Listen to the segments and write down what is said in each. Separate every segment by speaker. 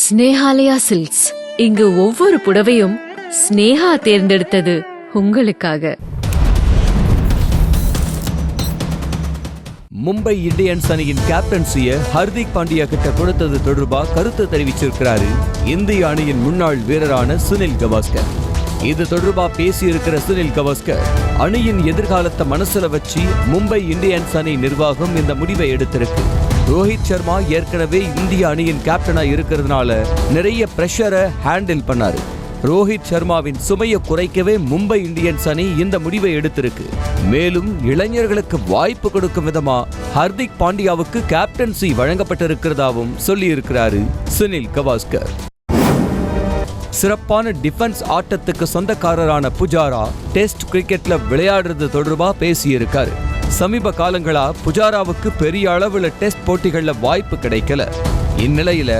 Speaker 1: Snehalaya silks. இங்கு ஒவ்வொரு புடவையும் ஸ்னேஹா தேர்ந்தெடுத்தது உங்களுக்காக.
Speaker 2: மும்பை இந்தியன்ஸ் அணியின் கேப்டன்சியை ஹர்திக் பாண்டியா கிட்ட கொடுத்தது தொடர்பா கருத்து தெரிவிச்சிருக்கிறாரு இந்திய அணியின் முன்னாள் வீரரான சுனில் கவாஸ்கர். இது தொடர்பா பேசியிருக்கிற சுனில் கவாஸ்கர், அணியின் எதிர்காலத்தை மனசுல வச்சு மும்பை இந்தியன்ஸ் அணி நிர்வாகம் இந்த முடிவை எடுத்திருக்கு. ரோஹித் சர்மா ஏற்கனவே இந்திய அணியின் கேப்டனா இருக்கிறதுனால நிறைய பிரஷரை ஹேண்டில் பண்ணாரு. ரோஹித் சர்மாவின் சுமையை குறைக்கவே மும்பை இந்தியன்ஸ் அணி இந்த முடிவை எடுத்திருக்கு. மேலும் இளைஞர்களுக்கு வாய்ப்பு கொடுக்கும் விதமா ஹர்திக் பாண்டியாவுக்கு கேப்டன்சி வழங்கப்பட்டிருக்கிறதாவும் சொல்லி இருக்கிறாரு சுனில் கவாஸ்கர். சிறப்பான டிஃபென்ஸ் ஆட்டத்துக்கு சொந்தக்காரரான புஜாரா டெஸ்ட் கிரிக்கெட்ல விளையாடுறது தொடர்பா பேசியிருக்காரு. சமீப காலங்களா புஜாராவுக்கு பெரிய அளவுல டெஸ்ட் போட்டிகள்ல வாய்ப்பு கிடைக்கல. இந்நிலையில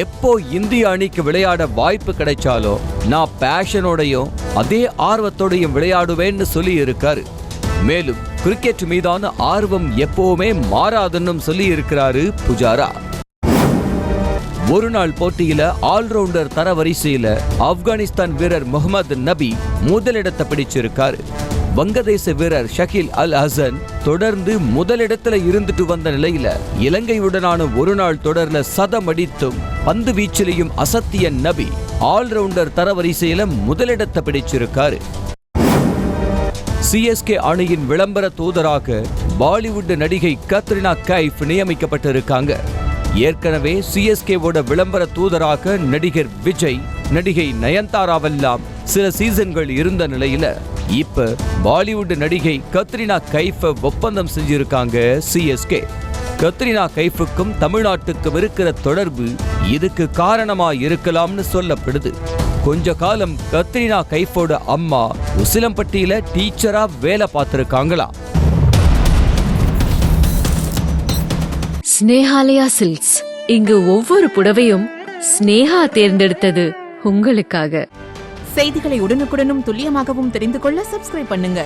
Speaker 2: எப்போ இந்திய அணிக்கு விளையாட வாய்ப்பு கிடைச்சாலோ நான் பேஷனோடையும் அதே ஆர்வத்தோடையும் விளையாடுவேன்னு சொல்லி இருக்காரு. மேலும் கிரிக்கெட் மீதான ஆர்வம் எப்பவுமே மாறாதுன்னு சொல்லி இருக்கிறாரு புஜாரா. ஒரு நாள் போட்டியில ஆல்ரவுண்டர் தரவரிசையில ஆப்கானிஸ்தான் வீரர் முகமது நபி முதலிடத்தை பிடிச்சிருக்காரு. வங்கதேச வீரர் ஷகீல் அல் ஹசன் தொடர்ந்து முதலிடத்துல இருந்துட்டு வந்த நிலையில இலங்கையுடனான ஒரு நாள் தொடர்ல சதம் அடித்தும் பந்து வீச்சிலையும் அசத்திய நபி ஆல்ரவுண்டர் தரவரிசையில முதலிடத்தை பிடிச்சிருக்காரு. சிஎஸ்கே அணியின் விளம்பர தூதராக பாலிவுட் நடிகை கத்ரினா கைஃப் நியமிக்கப்பட்டிருக்காங்க. ஏற்கனவே சிஎஸ்கேவோட விளம்பர தூதராக நடிகர் விஜய், நடிகை நயன்தாராவெல்லாம் சில சீசன்கள் இருந்த நிலையில இப்ப பாலிவுட் நடிகை கத்ரினா கைஃப் ஒப்பந்தம் செஞ்சிருக்காங்க சிஎஸ்கே. கத்ரினா கைஃபுக்கும் தமிழ்நாட்டுக்கும் இருக்கிற தொடர்பு இதுக்கு காரணமா இருக்கலாம்னு சொல்லப்படுது. கொஞ்ச காலம் கத்ரினா கைஃபோட அம்மா உசிலம்பட்டியில டீச்சரா வேலை பார்த்திருக்காங்களா.
Speaker 1: ஸ்னேஹாலயா சில்க்ஸ். இங்கு ஒவ்வொரு புடவையும் ஸ்னேஹா தேர்ந்தெடுத்தது உங்களுக்காக.
Speaker 3: செய்திகளை உடனுக்குடனும் துல்லியமாகவும் தெரிந்து கொள்ள சப்ஸ்கிரைப் பண்ணுங்க.